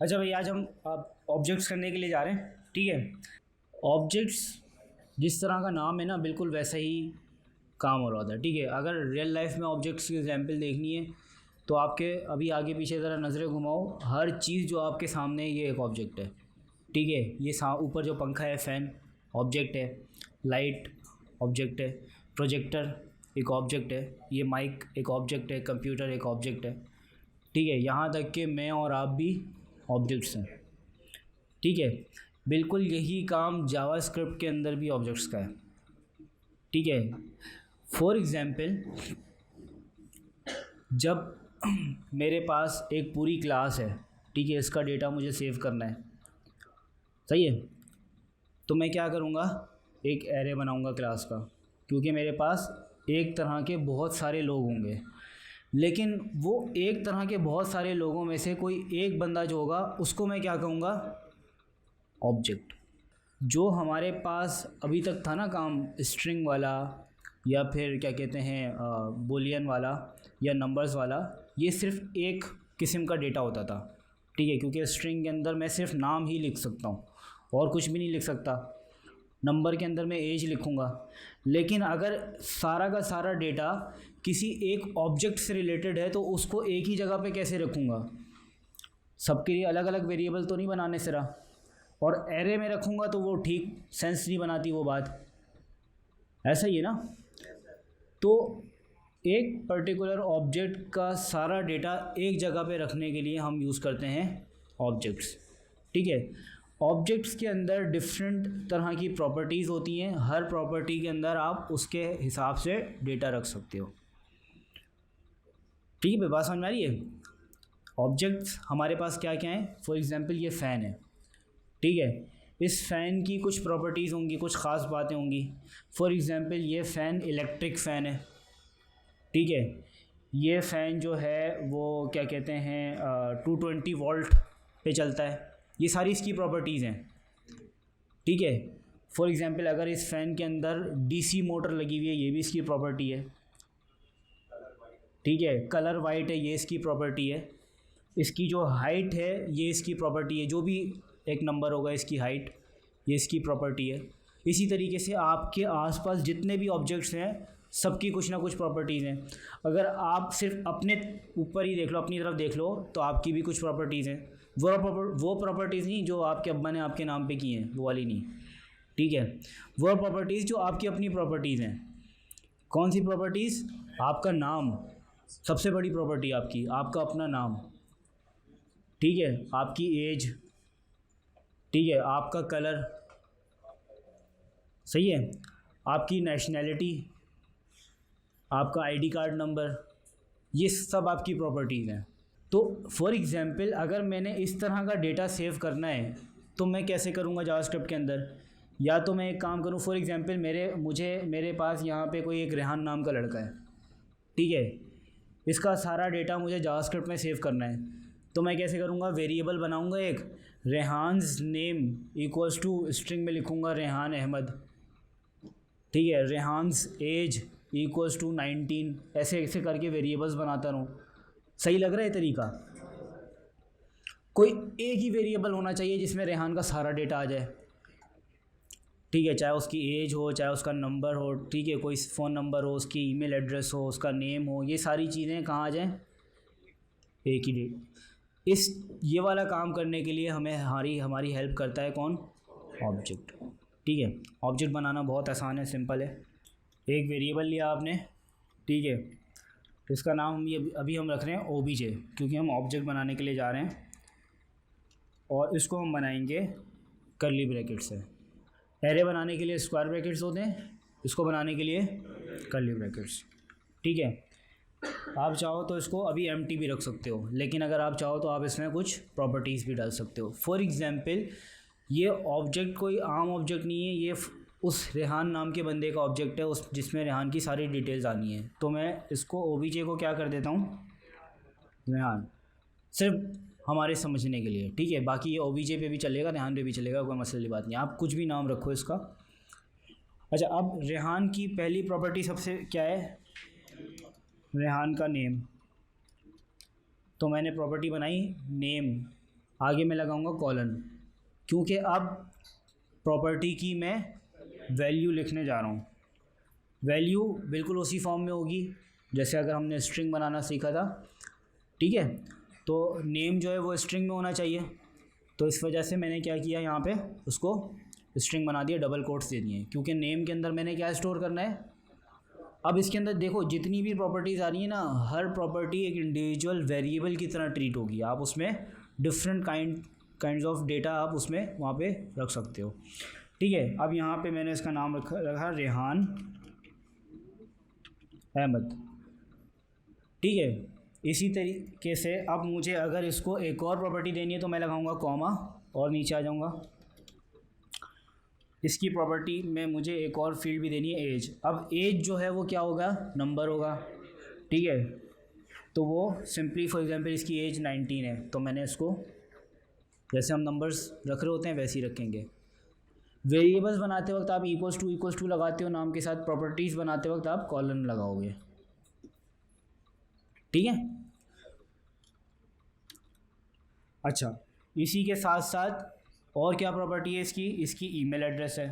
अच्छा भाई, आज हम ऑब्जेक्ट्स करने के लिए जा रहे हैं, ठीक है। ऑब्जेक्ट्स जिस तरह का नाम है ना, बिल्कुल वैसा ही काम हो रहा होता है, ठीक है। अगर रियल लाइफ में ऑब्जेक्ट्स की एग्जांपल देखनी है तो आपके अभी आगे पीछे ज़रा नज़रें घुमाओ, हर चीज़ जो आपके सामने है ये एक ऑब्जेक्ट है, ठीक है। ये ऊपर जो पंखा है, फ़ैन ऑब्जेक्ट है, लाइट ऑब्जेक्ट है, प्रोजेक्टर एक ऑब्जेक्ट है, ये माइक एक ऑब्जेक्ट है, कंप्यूटर एक ऑब्जेक्ट है, ठीक है। यहाँ तक कि मैं और आप भी ऑब्जेक्ट्स हैं, ठीक है। बिल्कुल यही काम जावास्क्रिप्ट के अंदर भी ऑब्जेक्ट्स का है, ठीक है। फॉर एग्ज़ाम्पल, जब मेरे पास एक पूरी क्लास है, ठीक है, इसका डेटा मुझे सेव करना है, सही है। तो मैं क्या करूँगा, एक एरे बनाऊँगा क्लास का, क्योंकि मेरे पास एक तरह के बहुत सारे लोग होंगे, लेकिन वो एक तरह के बहुत सारे लोगों में से कोई एक बंदा जो होगा उसको मैं क्या कहूँगा, ऑब्जेक्ट। जो हमारे पास अभी तक था ना काम, स्ट्रिंग वाला या फिर क्या कहते हैं बुलियन वाला या नंबर्स वाला, ये सिर्फ एक किस्म का डेटा होता था, ठीक है। क्योंकि स्ट्रिंग के अंदर मैं सिर्फ नाम ही लिख सकता हूँ और कुछ भी नहीं लिख सकता। नंबर के अंदर मैं एज लिखूँगा, लेकिन अगर सारा का सारा डेटा किसी एक ऑब्जेक्ट से रिलेटेड है तो उसको एक ही जगह पे कैसे रखूँगा, सबके लिए अलग अलग वेरिएबल तो नहीं बनाने सिरा, और एरे में रखूँगा तो वो ठीक सेंस नहीं बनाती वो बात, ऐसा ही है ना। तो एक पर्टिकुलर ऑब्जेक्ट का सारा डेटा एक जगह पे रखने के लिए हम यूज़ करते हैं ऑब्जेक्ट्स, ठीक है। ऑब्जेक्ट्स के अंदर डिफरेंट तरह की प्रॉपर्टीज़ होती हैं, हर प्रॉपर्टी के अंदर आप उसके हिसाब से डेटा रख सकते हो, ठीक है। बात समझ में आ रही है। ऑब्जेक्ट्स हमारे पास क्या क्या हैं, फॉर एग्जांपल ये फ़ैन है, ठीक है। इस फ़ैन की कुछ प्रॉपर्टीज़ होंगी, कुछ ख़ास बातें होंगी। फॉर एग्जांपल ये फ़ैन इलेक्ट्रिक फ़ैन है, ठीक है। ये फ़ैन जो है वो क्या कहते हैं 220 वोल्ट पे चलता है, ये सारी इसकी प्रॉपर्टीज़ हैं, ठीक है। फॉर एग्जांपल अगर इस फ़ैन के अंदर डीसी मोटर लगी हुई है, ये भी इसकी प्रॉपर्टी है, ठीक है। कलर वाइट है, ये इसकी प्रॉपर्टी है। इसकी जो हाइट है ये इसकी प्रॉपर्टी है, जो भी एक नंबर होगा इसकी हाइट, ये इसकी प्रॉपर्टी है। इसी तरीके से आपके आसपास जितने भी ऑब्जेक्ट्स हैं सबकी कुछ ना कुछ प्रॉपर्टीज़ हैं। अगर आप सिर्फ अपने ऊपर ही देख लो, अपनी तरफ देख लो, तो आपकी भी कुछ प्रॉपर्टीज़ हैं। वो प्रॉपर्टीज़ नहीं जो आपके अब्बा ने आपके नाम पे की हैं, वो वाली नहीं, ठीक है। वो प्रॉपर्टीज़ जो आपकी अपनी प्रॉपर्टीज़ हैं। कौन सी प्रॉपर्टीज़, आपका नाम सबसे बड़ी प्रॉपर्टी आपकी, आपका अपना नाम, ठीक है। आपकी एज, ठीक है। आपका कलर, सही है। आपकी नेशनैलिटी, आपका आईडी कार्ड नंबर, ये सब आपकी प्रॉपर्टीज़ हैं। तो फॉर एग्ज़ाम्पल अगर मैंने इस तरह का डेटा सेव करना है तो मैं कैसे करूँगा जावास्क्रिप्ट के अंदर, या तो मैं एक काम करूँ, फॉर एग्ज़ाम्पल मेरे पास यहाँ पे कोई एक रेहान नाम का लड़का है, ठीक है। इसका सारा डेटा मुझे जावास्क्रिप्ट में सेव करना है, तो मैं कैसे करूँगा, वेरिएबल बनाऊँगा एक, Rehan's name equals to string में लिखूँगा रेहान अहमद, ठीक है। रेहान्स एज इक्वल्स टू 19, ऐसे ऐसे करके वेरिएबल्स बनाता रहूँ। सही लग रहा है तरीका। कोई एक ही वेरिएबल होना चाहिए जिसमें रेहान का सारा डेटा आ जाए, ठीक है। चाहे उसकी एज हो, चाहे उसका नंबर हो, ठीक है, कोई फ़ोन नंबर हो, उसकी ईमेल एड्रेस हो, उसका नेम हो, ये सारी चीज़ें कहाँ आ जाएँ, एक ही डेट। इस ये वाला काम करने के लिए हमें हमारी हमारी हेल्प करता है कौन, ऑब्जेक्ट, ठीक है। ऑब्जेक्ट बनाना बहुत आसान है, सिंपल है। एक वेरिएबल लिया आपने, ठीक है। इसका नाम हम ये अभी हम रख रहे हैं ओबीजे, क्योंकि हम ऑब्जेक्ट बनाने के लिए जा रहे हैं, और इसको हम बनाएंगे कर्ली ब्रैकेट से। एरे बनाने के लिए स्क्वायर ब्रैकेट्स होते हैं, इसको बनाने के लिए कर्ली ब्रैकेट्स, ठीक है। आप चाहो तो इसको अभी एम्प्टी भी रख सकते हो, लेकिन अगर आप चाहो तो आप इसमें कुछ प्रॉपर्टीज़ भी डाल सकते हो। फॉर एग्जांपल ये ऑब्जेक्ट कोई आम ऑब्जेक्ट नहीं है, ये उस रेहान नाम के बंदे का ऑब्जेक्ट है, उस जिसमें रेहान की सारी डिटेल्स आनी है। तो मैं इसको ओबीजे को क्या कर देता हूँ, रेहान, सिर्फ हमारे समझने के लिए, ठीक है। बाकी ये ओबीजे पे भी चलेगा, रेहान पे भी चलेगा, कोई मसले की बात नहीं, आप कुछ भी नाम रखो इसका। अच्छा, अब रेहान की पहली प्रॉपर्टी सबसे क्या है, रेहान का नेम। तो मैंने प्रॉपर्टी बनाई नेम, आगे मैं लगाऊंगा कॉलन, क्योंकि अब प्रॉपर्टी की मैं वैल्यू लिखने जा रहा हूँ। वैल्यू बिल्कुल उसी फॉर्म में होगी जैसे अगर हमने स्ट्रिंग बनाना सीखा था, ठीक है। तो नेम जो है वो स्ट्रिंग में होना चाहिए, तो इस वजह से मैंने क्या किया, यहाँ पे उसको स्ट्रिंग बना दिया, डबल कोट्स दे दिए, क्योंकि नेम के अंदर मैंने क्या स्टोर करना है। अब इसके अंदर देखो जितनी भी प्रॉपर्टीज़ आ रही है ना, हर प्रॉपर्टी एक इंडिविजुअल वेरिएबल की तरह ट्रीट होगी। आप उसमें डिफरेंट काइंड्स ऑफ डेटा आप उसमें वहाँ पे रख सकते हो, ठीक है। अब यहाँ पे मैंने इसका नाम रखा रेहान अहमद, ठीक है। इसी तरीके से अब मुझे अगर इसको एक और प्रॉपर्टी देनी है तो मैं लगाऊंगा कॉमा और नीचे आ जाऊंगा। इसकी प्रॉपर्टी में मुझे एक और फील्ड भी देनी है एज। अब एज जो है वो क्या होगा, नंबर होगा, ठीक है। तो वो सिंपली फॉर एग्जांपल इसकी एज 19 है, तो मैंने इसको जैसे हम नंबर्स रख रहे होते हैं वैसे ही रखेंगे। वेरिएबल्स बनाते वक्त आप इक्वल्स टू लगाते हो नाम के साथ, प्रॉपर्टीज़ बनाते वक्त आप कॉलन लगाओगे, ठीक है। अच्छा, इसी के साथ साथ और क्या प्रॉपर्टी है इसकी ईमेल एड्रेस है।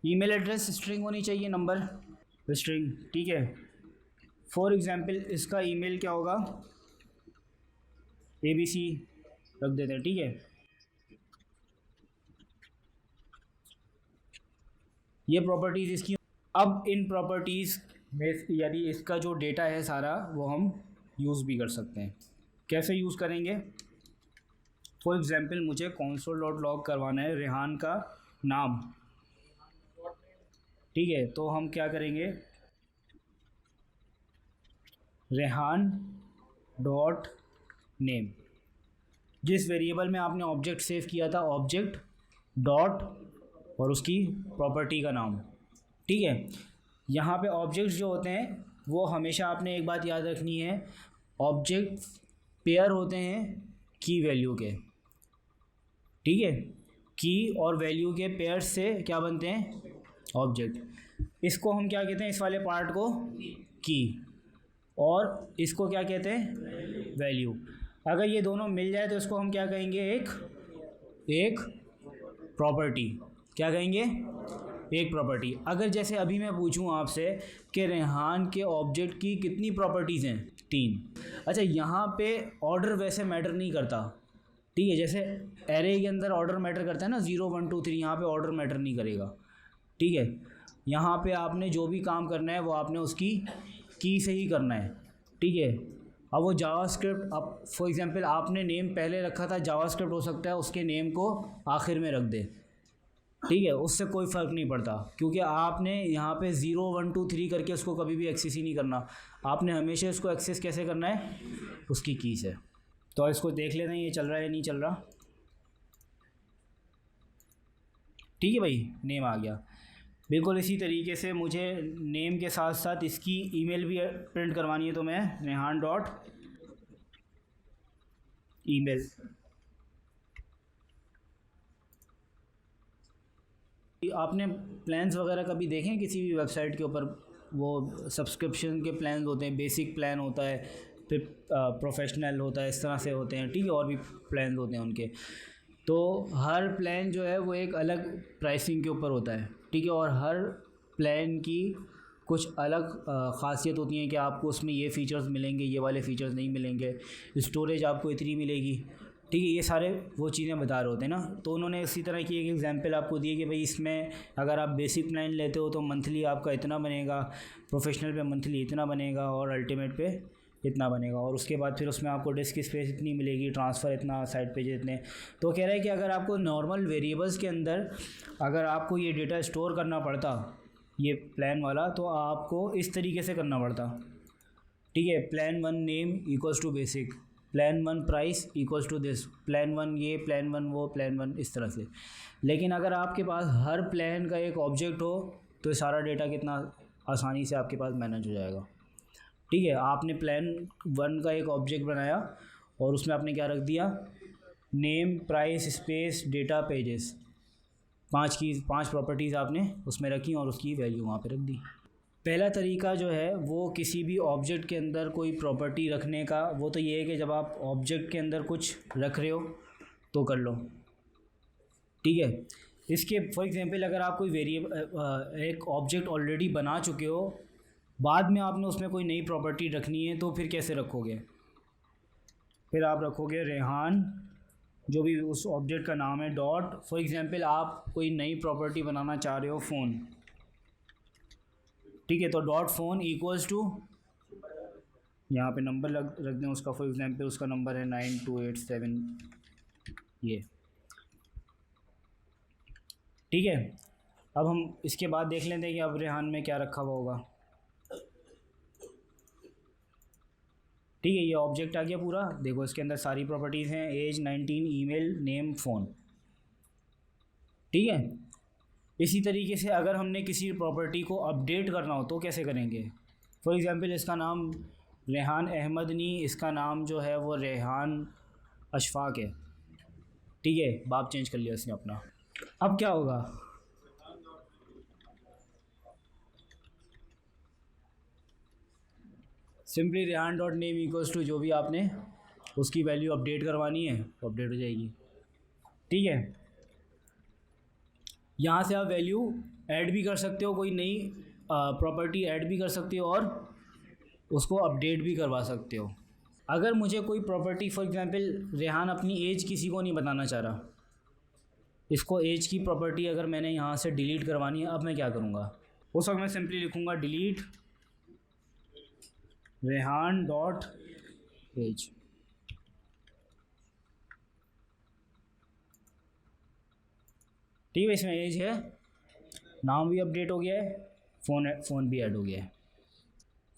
ईमेल एड्रेस स्ट्रिंग होनी चाहिए, नंबर स्ट्रिंग, ठीक है। फॉर एग्जांपल इसका ईमेल क्या होगा, ABC रख देते हैं, ठीक है। ये प्रॉपर्टीज़ इसकी। अब इन प्रॉपर्टीज़ में यदि इसका जो डेटा है सारा वो हम यूज़ भी कर सकते हैं। कैसे यूज़ करेंगे, फॉर एग्जांपल मुझे console.log करवाना है रेहान का नाम, ठीक है। तो हम क्या करेंगे, रेहान डॉट नेम, जिस वेरिएबल में आपने ऑब्जेक्ट सेव किया था, ऑब्जेक्ट डॉट और उसकी प्रॉपर्टी का नाम, ठीक है। यहाँ पे ऑब्जेक्ट्स जो होते हैं वो हमेशा आपने एक बात याद रखनी है, ऑब्जेक्ट पेयर होते हैं की वैल्यू के, ठीक है। की और वैल्यू के पेयर से क्या बनते हैं, ऑब्जेक्ट। इसको हम क्या कहते हैं, इस वाले पार्ट को की, और इसको क्या कहते हैं, वैल्यू। अगर ये दोनों मिल जाए तो इसको हम क्या कहेंगे, एक प्रॉपर्टी। क्या कहेंगे, एक प्रॉपर्टी। अगर जैसे अभी मैं पूछूं आपसे कि रेहान के ऑब्जेक्ट की कितनी प्रॉपर्टीज़ हैं, 3। अच्छा, यहाँ पे ऑर्डर वैसे मैटर नहीं करता, ठीक है। जैसे एरे के अंदर ऑर्डर मैटर करता है ना, 0 1 2 3, यहाँ पे ऑर्डर मैटर नहीं करेगा, ठीक है। यहाँ पे आपने जो भी काम करना है वो आपने उसकी की से ही करना है, ठीक है। अब वो जावास्क्रिप्ट, अब फॉर एग्जांपल आपने नेम पहले रखा था, जावास्क्रिप्ट हो सकता है उसके नेम को आखिर में रख दे, ठीक है। उससे कोई फ़र्क नहीं पड़ता, क्योंकि आपने यहाँ पे 0 1 2 3 करके उसको कभी भी एक्सेस ही नहीं करना। आपने हमेशा इसको एक्सेस कैसे करना है, उसकी की से। तो इसको देख लेते हैं ये चल रहा है या नहीं चल रहा, ठीक है भाई। नेम आ गया। बिल्कुल इसी तरीके से मुझे नेम के साथ साथ इसकी ईमेल भी प्रिंट करवानी है, तो मैं रेहान डॉट ईमेल, आपने प्लान्स वगैरह कभी देखे हैं किसी भी वेबसाइट के ऊपर, वो सब्सक्रिप्शन के प्लान होते हैं, बेसिक प्लान होता है, फिर प्रोफेशनल होता है, इस तरह से होते हैं, ठीक है। और भी प्लान होते हैं उनके। तो हर प्लान जो है वो एक अलग प्राइसिंग के ऊपर होता है, ठीक है। और हर प्लान की कुछ अलग ख़ासियत होती है कि आपको उसमें ये फ़ीचर्स मिलेंगे, ये वाले फ़ीचर्स नहीं मिलेंगे, स्टोरेज आपको इतनी मिलेगी, ठीक है। ये सारे वो चीज़ें बता रहे होते हैं ना। तो उन्होंने इसी तरह की एक एग्जांपल आपको दी है कि भाई इसमें अगर आप बेसिक प्लान लेते हो तो मंथली आपका इतना बनेगा, प्रोफेशनल पे मंथली इतना बनेगा, और अल्टीमेट पे इतना बनेगा। और उसके बाद फिर उसमें आपको डिस्क स्पेस इतनी मिलेगी, ट्रांसफ़र इतना, साइड पेज इतने। तो कह रहा है कि अगर आपको नॉर्मल वेरिएबल्स के अंदर अगर आपको ये डेटा स्टोर करना पड़ता, ये प्लान वाला, तो आपको इस तरीके से करना पड़ता, ठीक है। Plan 1 name equals to basic, plan 1 price equals to this, plan 1 ये, प्लान 1 वो, प्लान 1 इस तरह से। लेकिन अगर आपके पास हर प्लान का एक ऑब्जेक्ट हो तो ये सारा डेटा कितना आसानी से आपके पास मैनेज हो जाएगा, ठीक है। आपने प्लान 1 का एक ऑब्जेक्ट बनाया और उसमें आपने क्या रख दिया, name, price, space, data, pages, 5 properties आपने उसमें रखी और उसकी वैल्यू वहाँ पे रख दी। पहला तरीका जो है वो किसी भी ऑब्जेक्ट के अंदर कोई प्रॉपर्टी रखने का, वो तो ये है कि जब आप ऑब्जेक्ट के अंदर कुछ रख रहे हो तो कर लो, ठीक है। इसके फॉर एग्जांपल अगर आप कोई वेरिएबल एक ऑब्जेक्ट ऑलरेडी बना चुके हो, बाद में आपने उसमें कोई नई प्रॉपर्टी रखनी है तो फिर कैसे रखोगे? फिर आप रखोगे रेहान, जो भी उस ऑब्जेक्ट का नाम है, डॉट, फॉर एग्जांपल आप कोई नई प्रॉपर्टी बनाना चाह रहे हो फ़ोन, ठीक है, तो डॉट फ़ोन इक्वल्स टू, यहाँ पे नंबर रख दें उसका, फॉर एग्जांपल उसका नंबर है 9287, ये, ठीक है। अब हम इसके बाद देख लेते हैं कि अब रेहान में क्या रखा हुआ होगा, ठीक है। ये ऑब्जेक्ट आ गया पूरा, देखो इसके अंदर सारी प्रॉपर्टीज़ हैं, एज 19, ईमेल, नेम, फ़ोन, ठीक है। इसी तरीके से अगर हमने किसी प्रॉपर्टी को अपडेट करना हो तो कैसे करेंगे? फॉर एग्जांपल इसका नाम रेहान अहमद नहीं, इसका नाम जो है वो रेहान अशफाक है, ठीक है, बाप चेंज कर लिया इसने अपना। अब क्या होगा? Simply Rehan dot name equals to जो भी आपने उसकी वैल्यू अपडेट करवानी है तो अपडेट हो जाएगी, ठीक है। यहाँ से आप वैल्यू ऐड भी कर सकते हो, कोई नई प्रॉपर्टी ऐड भी कर सकते हो और उसको अपडेट भी करवा सकते हो। अगर मुझे कोई प्रॉपर्टी, फॉर एग्जांपल रेहान अपनी एज किसी को नहीं बताना चाह रहा, इसको एज की प्रॉपर्टी अगर मैंने यहाँ से डिलीट करवानी है, अब मैं क्या करूँगा? उस वक्त मैं सिंपली लिखूँगा डिलीट रेहान डॉट एज, ठीक है। इसमें एज है, नाम भी अपडेट हो गया है, फ़ोन भी ऐड हो गया है।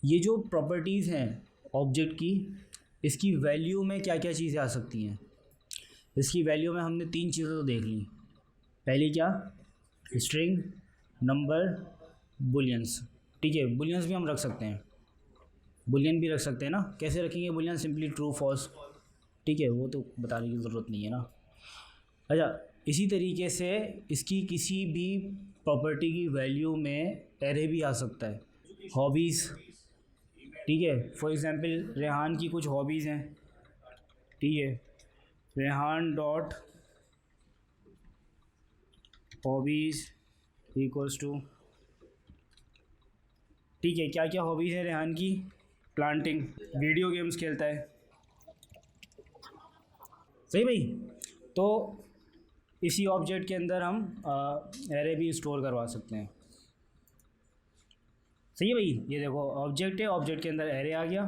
ये जो प्रॉपर्टीज़ हैं ऑब्जेक्ट की, इसकी वैल्यू में क्या क्या चीज़ें आ सकती हैं? इसकी वैल्यू में हमने 3 चीज़ें तो देख ली। पहली क्या? स्ट्रिंग, नंबर, बुलियंस, ठीक है। बुलियंस भी हम रख सकते हैं, बुलियन भी रख सकते हैं ना। कैसे रखेंगे बुलियन? सिंपली ट्रू फॉल्स, ठीक है, वो तो बताने की ज़रूरत नहीं है ना। अच्छा, इसी तरीके से इसकी किसी भी प्रॉपर्टी की वैल्यू में एरे भी आ सकता है, हॉबीज़, ठीक है। फॉर एग्जांपल रेहान की कुछ हॉबीज़ हैं, ठीक है, Rehan dot hobbies equals to, ठीक है, क्या क्या हॉबीज़ है रेहान की? प्लांटिंग, वीडियो गेम्स खेलता है, सही भाई। तो इसी ऑब्जेक्ट के अंदर हम एरे भी स्टोर करवा सकते हैं, सही है भाई। ये देखो ऑब्जेक्ट है, ऑब्जेक्ट के अंदर एरे आ गया,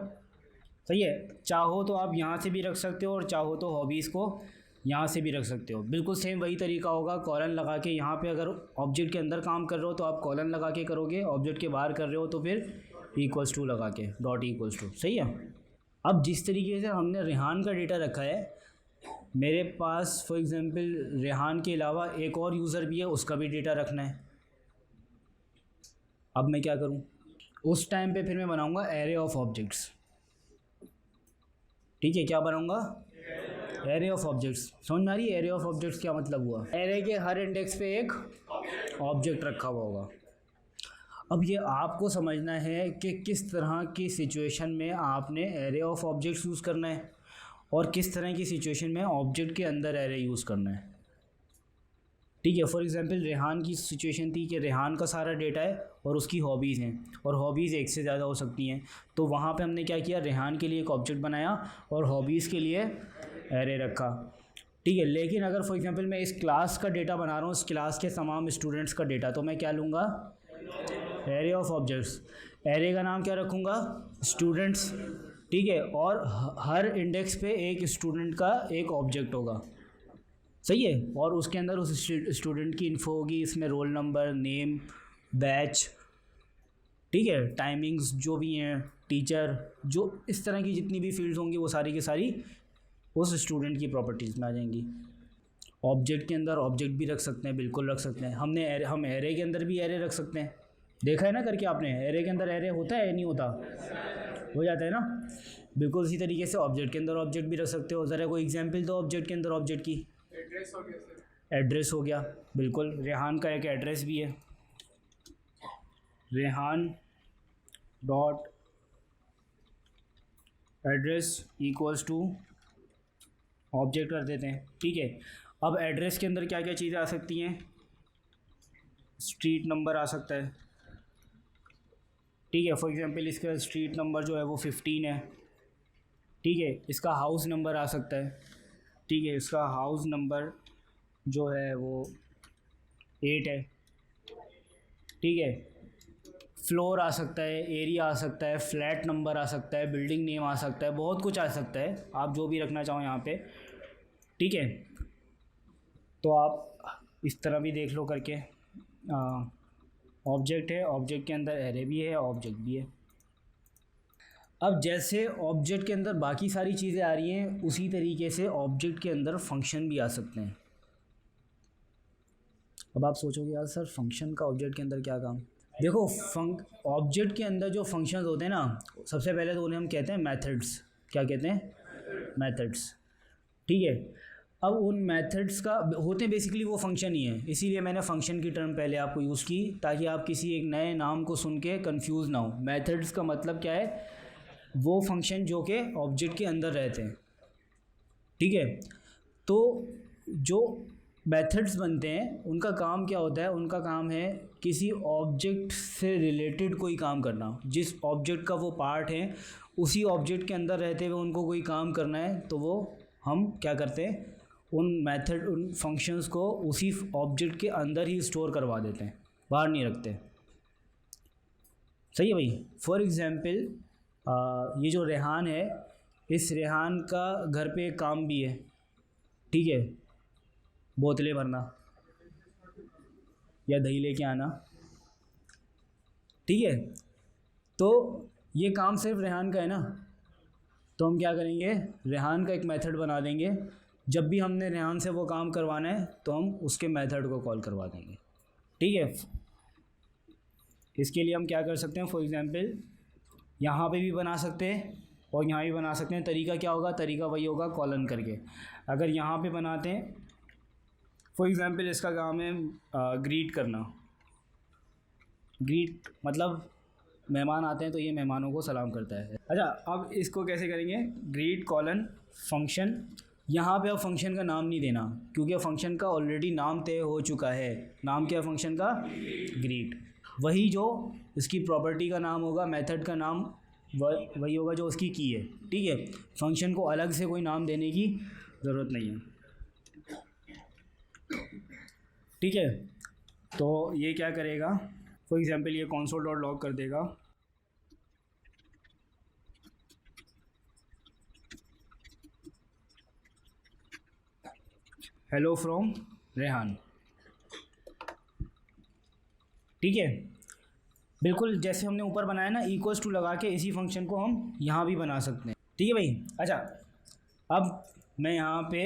सही है। चाहो तो आप यहाँ से भी रख सकते हो और चाहो तो हॉबीज़ को यहाँ से भी रख सकते हो। बिल्कुल सेम वही तरीका होगा, कॉलन लगा के। यहाँ पे अगर ऑब्जेक्ट के अंदर काम कर रहे हो तो आप कॉलन लगा के करोगे, ऑब्जेक्ट के बाहर कर रहे हो तो फिर इक्वल्स टू लगा के, डॉट इक्वल्स टू, सही है। अब जिस तरीके से हमने रेहान का डेटा रखा है, मेरे पास फॉर एग्जांपल रेहान के अलावा एक और यूज़र भी है, उसका भी डेटा रखना है। अब मैं क्या करूँ? उस टाइम पे फिर मैं बनाऊँगा एरे ऑफ ऑब्जेक्ट्स, ठीक है। क्या बनाऊँगा? Array of objects. समझ में आ रही है एरे ऑफ ऑब्जेक्ट्स क्या मतलब हुआ? एरे के हर इंडेक्स पे एक ऑब्जेक्ट रखा हुआ होगा। अब ये आपको समझना है कि किस तरह की सिचुएशन में आपने एरे ऑफ ऑब्जेक्ट्स यूज़ करना है और किस तरह की सिचुएशन में ऑब्जेक्ट के अंदर एरे यूज़ करना है, ठीक है। फॉर एग्जांपल रेहान की सिचुएशन थी कि रेहान का सारा डेटा है और उसकी हॉबीज़ हैं, और हॉबीज़ एक से ज़्यादा हो सकती हैं। तो वहाँ पे हमने क्या किया? रेहान के लिए एक ऑब्जेक्ट बनाया और हॉबीज़ के लिए एरे रखा, ठीक है। लेकिन अगर फॉर एग्जांपल मैं इस क्लास का डेटा बना रहा हूँ, इस क्लास के तमाम स्टूडेंट्स का डेटा, तो मैं क्या लूँगा? Array of objects. एरे का नाम क्या रखूँगा? स्टूडेंट्स, ठीक है। और हर इंडेक्स पे एक स्टूडेंट का एक ऑब्जेक्ट होगा, सही है। और उसके अंदर उस स्टूडेंट की इन्फो होगी, इसमें रोल नंबर, नेम, बैच, ठीक है, टाइमिंग्स जो भी हैं, टीचर, जो इस तरह की जितनी भी फील्ड्स होंगी वो सारी की सारी उस स्टूडेंट की प्रॉपर्टीज़ में आ जाएंगी। ऑब्जेक्ट के अंदर ऑब्जेक्ट भी रख सकते हैं, बिल्कुल रख सकते हैं। हम एरे के अंदर भी एरे रख सकते हैं, देखा है ना करके आपने? एरे के अंदर एरे होता है या नहीं होता? हो जाता है ना। बिल्कुल इसी तरीके से ऑब्जेक्ट के अंदर ऑब्जेक्ट भी रख सकते हो। ज़रा कोई एग्जांपल दो ऑब्जेक्ट के अंदर ऑब्जेक्ट की। एड्रेस हो गया सर। एड्रेस हो गया, बिल्कुल। रेहान का एक एड्रेस भी है, Rehan dot address equals to object कर देते हैं, ठीक है। अब एड्रेस के अंदर क्या क्या चीज़ें आ सकती हैं, स्ट्रीट नंबर आ सकता है, ठीक है। फॉर एग्जांपल इसका स्ट्रीट नंबर जो है वो 15 है, ठीक है। इसका हाउस नंबर आ सकता है, ठीक है। इसका हाउस नंबर जो है वो 8 है, ठीक है। फ्लोर आ सकता है, एरिया आ सकता है, फ्लैट नंबर आ सकता है, बिल्डिंग नेम आ सकता है, बहुत कुछ आ सकता है, आप जो भी रखना चाहो यहाँ पे, ठीक है। तो आप इस तरह भी देख लो करके। ऑब्जेक्ट है, ऑब्जेक्ट के अंदर एरे भी है, ऑब्जेक्ट भी है। अब जैसे ऑब्जेक्ट के अंदर बाकी सारी चीज़ें आ रही हैं, उसी तरीके से ऑब्जेक्ट के अंदर फंक्शन भी आ सकते हैं। अब आप सोचोगे यार सर फंक्शन का ऑब्जेक्ट के अंदर क्या काम। देखो ऑब्जेक्ट के अंदर जो फंक्शंस होते हैं ना, सबसे पहले तो उन्हें हम कहते हैं मेथड्स। क्या कहते हैं, मेथड्स, ठीक है। अब उन मेथड्स का होते हैं बेसिकली वो फंक्शन ही है, इसीलिए मैंने फंक्शन की टर्म पहले आपको यूज़ की ताकि आप किसी एक नए नाम को सुन के कन्फ्यूज़ ना हो। मेथड्स का मतलब क्या है, वो फंक्शन जो कि ऑब्जेक्ट के अंदर रहते हैं, ठीक है। तो जो मेथड्स बनते हैं उनका काम क्या होता है, उनका काम है किसी ऑब्जेक्ट से रिलेटेड कोई काम करना। जिस ऑब्जेक्ट का वो पार्ट है उसी ऑब्जेक्ट के अंदर रहते हुए उनको कोई काम करना है, तो वो हम क्या करते हैं, उन फंक्शंस को उसी ऑब्जेक्ट के अंदर ही स्टोर करवा देते हैं, बाहर नहीं रखते। सही है भाई। फॉर एग्ज़ाम्पल ये जो रेहान है, इस रेहान का घर पे एक काम भी है, ठीक है, बोतलें भरना या दही लेके आना, ठीक है। तो ये काम सिर्फ रेहान का है ना, तो हम क्या करेंगे, रेहान का एक मेथड बना देंगे। जब भी हमने रेहान से वो काम करवाना है तो हम उसके मेथड को कॉल करवा देंगे, ठीक है। इसके लिए हम क्या कर सकते हैं, फॉर एग्ज़ाम्पल यहाँ पे भी बना सकते हैं और यहाँ भी बना सकते हैं। तरीका क्या होगा, तरीका वही होगा कॉलन करके। अगर यहाँ पे बनाते हैं, फॉर एग्ज़ाम्पल इसका काम है ग्रीट करना। ग्रीट मतलब मेहमान आते हैं तो ये मेहमानों को सलाम करता है। अच्छा, अब इसको कैसे करेंगे, ग्रीट कॉलन फंक्शन। यहाँ पे अब फंक्शन का नाम नहीं देना क्योंकि फंक्शन का ऑलरेडी नाम तय हो चुका है। नाम क्या है फंक्शन का, ग्रीट। वही जो इसकी प्रॉपर्टी का नाम होगा, मेथड का नाम वही होगा जो उसकी की है, ठीक है। फंक्शन को अलग से कोई नाम देने की ज़रूरत नहीं है, ठीक है। तो ये क्या करेगा, फॉर एग्ज़ाम्पल ये console डॉट लॉग कर देगा हेलो फ्रॉम रेहान, ठीक है। बिल्कुल जैसे हमने ऊपर बनाया ना इक्वल्स टू लगा के, इसी फंक्शन को हम यहाँ भी बना सकते हैं, ठीक है भाई। अच्छा, अब मैं यहाँ पे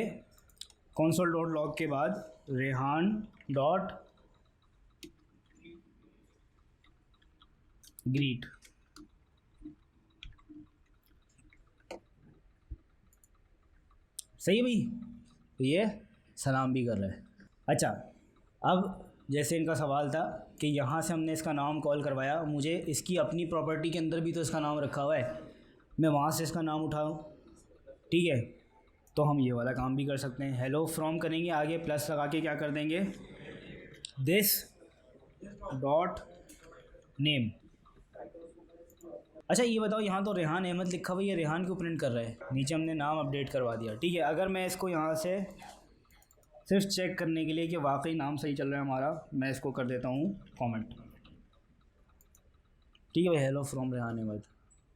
console डॉट लॉग के बाद रेहान डॉट ग्रीट, सही है भाई। तो ये सलाम भी कर रहा है। अच्छा, अब जैसे इनका सवाल था कि यहाँ से हमने इसका नाम कॉल करवाया, मुझे इसकी अपनी प्रॉपर्टी के अंदर भी तो इसका नाम रखा हुआ है, मैं वहाँ से इसका नाम उठाऊँ, ठीक है। तो हम ये वाला काम भी कर सकते हैं। हेलो फ्रॉम करेंगे, आगे प्लस लगा के क्या कर देंगे, दिस डॉट नेम। अच्छा ये बताओ, यहाँ तो रेहान अहमद लिखा हुआ है, ये रेहान क्यों प्रिंट कर रहा है, नीचे हमने नाम अपडेट करवा दिया, ठीक है। अगर मैं इसको यहाँ से सिर्फ चेक करने के लिए कि वाकई नाम सही चल रहा है हमारा, मैं इसको कर देता हूँ कमेंट, ठीक है भाई, हेलो फ्रॉम रेहान अहमद।